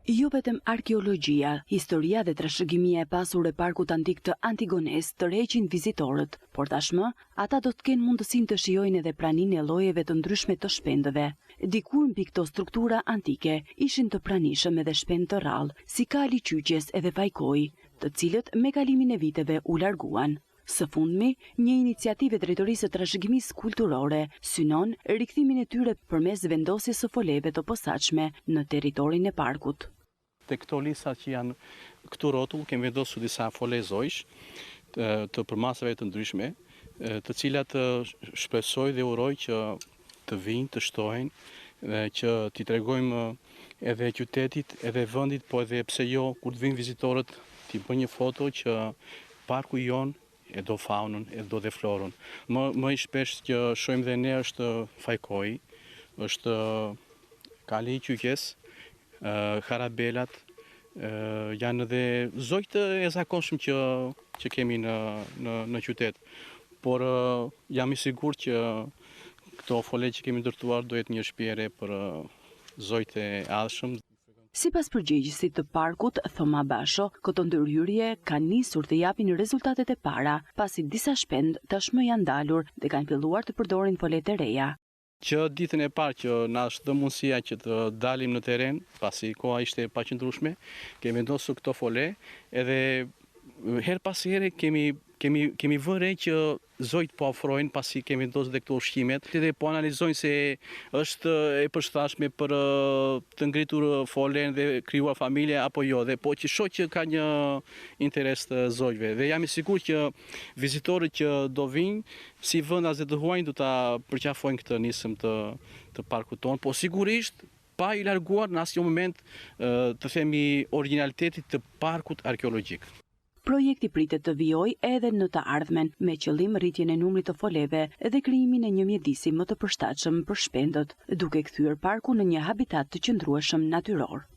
Jo vetëm arkeologjia, historia dhe trashëgimia e pasur e parkut antik të Antigones tërheqin vizitorët, por tashmë ata do të kenë mundësinë të shijojnë edhe praninë e llojeve të ndryshme të shpendëve. Dikur mbi këto struktura antike ishin të pranishëm edhe shpendë të rrallë, si kali qyqjes edhe vajkoi, të cilët me kalimin e viteve u larguan. Së fundmi, një iniciativë e Drejtorisë së Trashëgimisë Kulturore synon rikthimin e tyre përmes vendosjes së foleve të posaçme në territorin e parkut. Te këto lisa që janë këtu rrotull, kemi vendosur disa fole zojsh të përmasave të ndryshme, të cilat shpresoj dhe uroj që të vinë, të shtohen, që t'i tregojmë edhe qytetit, edhe vendit, po edhe pse jo, kur të vinë vizitorët, t'i bëjnë një foto që parku jon e do faunën, e do dhe florën. Më i shpesh që shohim dhe ne është fajkoi, është kali i qyqjes, harabelat, janë edhe zojt e zakonshëm që kemi në qytet. Por jam i sigurt që këto fole që kemi ndërtuar do jetë një shpjere për zojt e ardhshëm. Sipas përgjegjësit të parkut, Thoma Basho, këto ndërhyrje kanë nisur të japin rezultatet e para, pasi disa shpend tashmë janë dalur dhe kanë filluar të përdorin folet e reja. Që ditën e parë që na është dhënë mundësia që të dalim në terren, pasi koha ishte e paqëndrueshme, kemi vendosur këto fole, edhe her pas here kemi vënë që zojt po ofrojnë, pasi kemi vendosur dhe këto ushqimet, dhe po analizojnë se është e përshtatshme për të ngritur folen dhe krijuar familje apo jo, dhe po që shoh që ka një interes të zojve. Dhe jam i sigurt që vizitorët që do vinë, si vendas dhe të huaj, do ta përqafojnë këtë nisëm të parkut tonë, po sigurisht pa i larguar në asnjë moment të themi originalitetit të parkut arkeologjik. Projekti pritet të vijojë edhe në të ardhmen, me qëllim rritjen e numrit të foleve dhe krijimin e një mjedisi më të përshtatshëm për shpendët, duke kthyer parkun në një habitat të qëndrueshëm natyror.